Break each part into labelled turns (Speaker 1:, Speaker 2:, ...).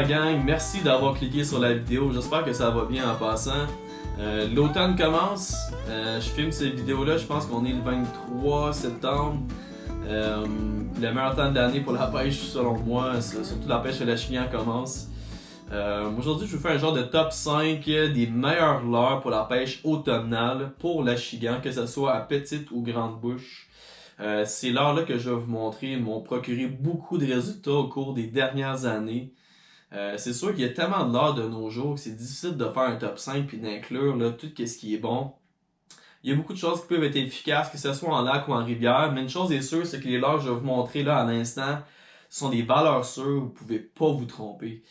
Speaker 1: gang, merci d'avoir cliqué sur la vidéo, j'espère que ça va bien en passant. L'automne commence, je filme cette vidéo-là, je pense qu'on est le 23 septembre. Le meilleur temps de l'année pour la pêche selon moi, surtout la pêche à la chigan commence. Aujourd'hui je vous fais un genre de top 5 des meilleures leurres pour la pêche automnale pour la chigan, que ce soit à petite ou grande bouche. Ces leurres-là que je vais vous montrer m'ont procuré beaucoup de résultats au cours des dernières années. C'est sûr qu'il y a tellement de leurres de nos jours que c'est difficile de faire un top 5 puis d'inclure là, tout ce qui est bon. Il y a beaucoup de choses qui peuvent être efficaces, que ce soit en lac ou en rivière, mais une chose est sûre, c'est que les leurres que je vais vous montrer là à l'instant sont des valeurs sûres, vous pouvez pas vous tromper.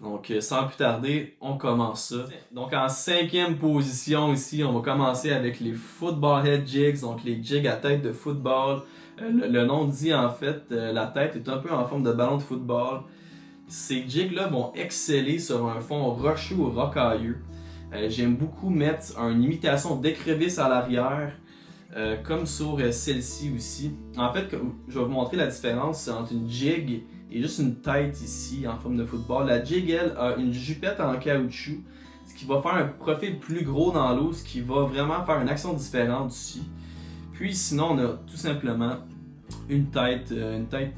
Speaker 1: Donc sans plus tarder, on commence ça. Donc en 5e position ici, on va commencer avec les Football Head Jigs, donc les jigs à tête de football. Le nom dit en fait, la tête est un peu en forme de ballon de football. Ces jigs-là vont exceller sur un fond rocheux ou rocailleux. J'aime beaucoup mettre une imitation d'écrevisse à l'arrière, comme sur celle-ci aussi. En fait, je vais vous montrer la différence entre une jig et juste une tête ici en forme de football. La jig, elle, a une jupette en caoutchouc, ce qui va faire un profil plus gros dans l'eau, ce qui va vraiment faire une action différente ici. Puis sinon, on a tout simplement une tête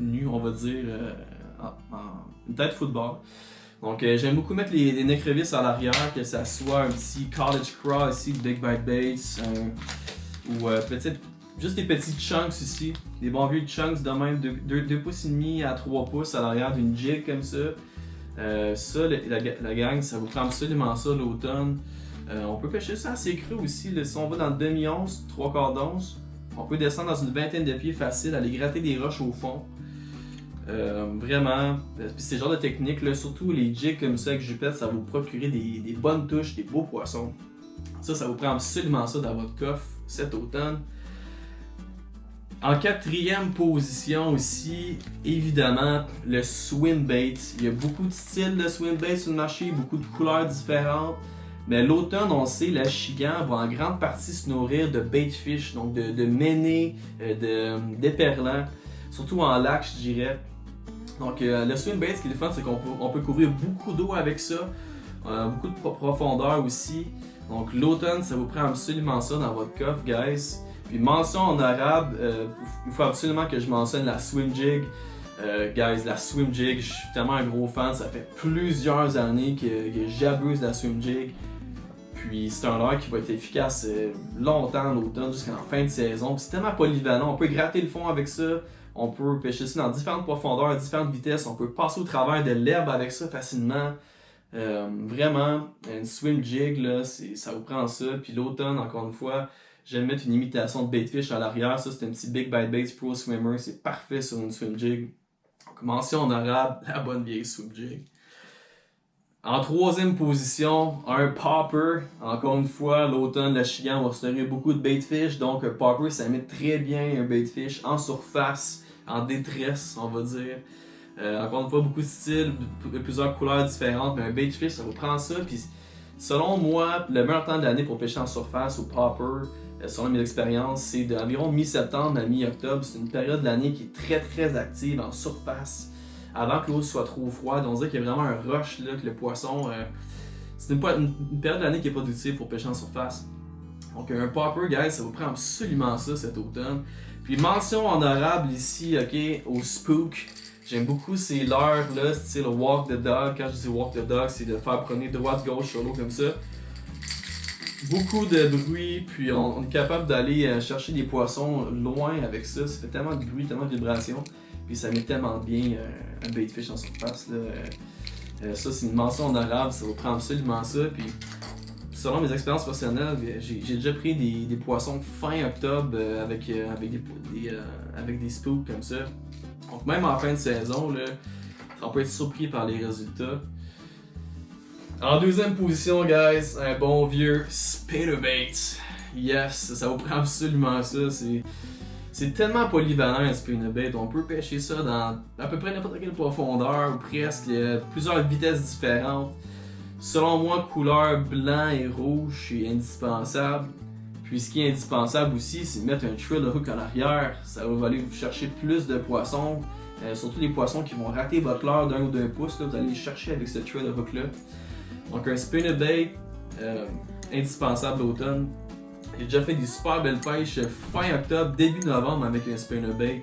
Speaker 1: nue, on va dire, une tête football. Donc j'aime beaucoup mettre les écrevisses à l'arrière, que ça soit un petit College Craw ici, Big Bite Baits, ou juste des petits chunks ici, des bons vieux chunks de même 2 pouces et demi à 3 pouces à l'arrière d'une jig comme ça. La gang, ça vous prend absolument ça l'automne. On peut pêcher ça assez creux aussi, là, si on va dans le demi-once, 3/4 d'once, on peut descendre dans une vingtaine de pieds facile, aller gratter des roches au fond. Vraiment, c'est le genre de technique, là, surtout les jigs comme ça avec jupette, ça va vous procurer des bonnes touches, des beaux poissons. Ça vous prend absolument ça dans votre coffre cet automne. En 4e position aussi, évidemment, le swim bait. Il y a beaucoup de styles de swim bait sur le marché, beaucoup de couleurs différentes. Mais l'automne, on sait, la chigan va en grande partie se nourrir de bait fish, donc de ménés, d'éperlans, surtout en lac, je dirais. Donc le swim bait, ce qui est le fun, c'est qu'on peut couvrir beaucoup d'eau avec ça, beaucoup de profondeur aussi. Donc l'automne, ça vous prend absolument ça dans votre coffre, guys. Puis mention en arabe, il faut absolument que je mentionne la swim jig. Guys, la swim jig, je suis tellement un gros fan, ça fait plusieurs années que j'abuse de la swim jig. Puis c'est un leurre qui va être efficace longtemps l'automne, jusqu'en fin de saison. C'est tellement polyvalent, on peut gratter le fond avec ça. On peut pêcher ça dans différentes profondeurs, différentes vitesses. On peut passer au travers de l'herbe avec ça facilement. Vraiment, une swim jig, là, ça vous prend ça. Puis l'automne, encore une fois, j'aime mettre une imitation de baitfish à l'arrière. Ça, c'est un petit Big Bite Baits Pro Swimmer. C'est parfait sur une swim jig. Donc, mention en arabe, la bonne vieille swim jig. En 3e position, un popper. Encore une fois, l'automne, la chigan va se nourrir beaucoup de baitfish. Donc, un popper, ça met très bien un baitfish en surface, en détresse, on va dire. Encore une fois, beaucoup de styles, plusieurs couleurs différentes, mais un baitfish, ça vous prend ça. Puis, selon moi, le meilleur temps de l'année pour pêcher en surface au popper, selon mes expériences, c'est d'environ mi-septembre à mi-octobre. C'est une période de l'année qui est très très active en surface, avant que l'eau soit trop froide. On dirait qu'il y a vraiment un rush, là, que le poisson... c'est une période de l'année qui est productive pour pêcher en surface. Donc un popper, guys, ça vous prend absolument ça cet automne. Puis mention en arabe ici, ok, au spook. J'aime beaucoup ces leurres là, style walk the dog. Quand je dis walk the dog, c'est de faire promener droite-gauche sur l'eau comme ça. Beaucoup de bruit, puis on est capable d'aller chercher des poissons loin avec ça. Ça fait tellement de bruit, tellement de vibrations. Puis ça met tellement bien un baitfish en surface. Là. Ça, c'est une mention en arabe, ça vous prend absolument ça. Puis selon mes expériences personnelles, j'ai déjà pris des poissons fin octobre avec des spooks comme ça. Donc même en fin de saison, là, on peut être surpris par les résultats. En 2e position, guys, un bon vieux spinnerbait. Yes, ça vous prend absolument ça. C'est tellement polyvalent un spinnerbait. On peut pêcher ça dans à peu près n'importe quelle profondeur ou presque. Il y a plusieurs vitesses différentes. Selon moi, couleur blanc et rouge est indispensable. Puis ce qui est indispensable aussi, c'est de mettre un trailer hook en arrière. Ça va aller vous chercher plus de poissons. surtout les poissons qui vont rater votre leurre d'1 ou d'1 pouce, là, vous allez les chercher avec ce thread hook là. Donc un spinnerbait indispensable l'automne. J'ai déjà fait des super belles pêches fin octobre, début novembre avec un spinnerbait.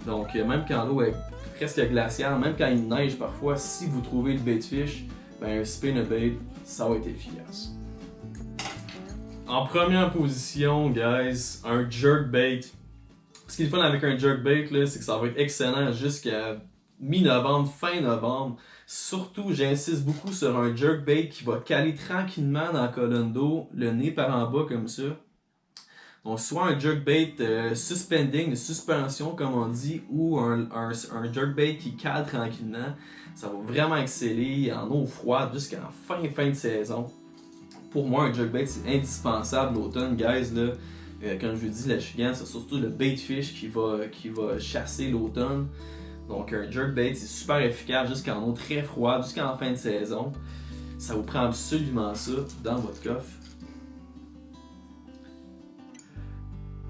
Speaker 1: Donc même quand l'eau est presque glaciaire, même quand il neige parfois, si vous trouvez le bait fish, ben un spinnerbait, ça va être efficace. En première position, guys, un jerkbait. Ce qui est le fun avec un jerkbait, c'est que ça va être excellent jusqu'à mi-novembre, fin novembre. Surtout, j'insiste beaucoup sur un jerkbait qui va caler tranquillement dans la colonne d'eau, le nez par en bas comme ça. Donc, soit un jerkbait suspending, de suspension comme on dit, ou un jerkbait qui cale tranquillement. Ça va vraiment exceller en eau froide jusqu'en fin de saison. Pour moi, un jerkbait, c'est indispensable l'automne, guys. Là, comme je vous dis, la chigane, c'est surtout le bait fish qui va chasser l'automne. Donc, un jerkbait, c'est super efficace jusqu'en eau très froide, jusqu'en fin de saison. Ça vous prend absolument ça dans votre coffre.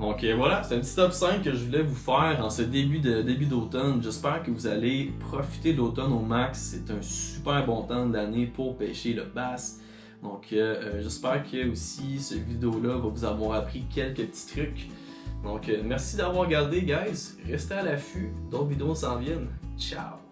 Speaker 1: Donc voilà, c'est un petit top 5 que je voulais vous faire en ce début d'automne. J'espère que vous allez profiter de l'automne au max. C'est un super bon temps de l'année pour pêcher le bass. Donc j'espère que aussi cette vidéo-là va vous avoir appris quelques petits trucs. Donc merci d'avoir regardé, guys. Restez à l'affût, d'autres vidéos s'en viennent. Ciao!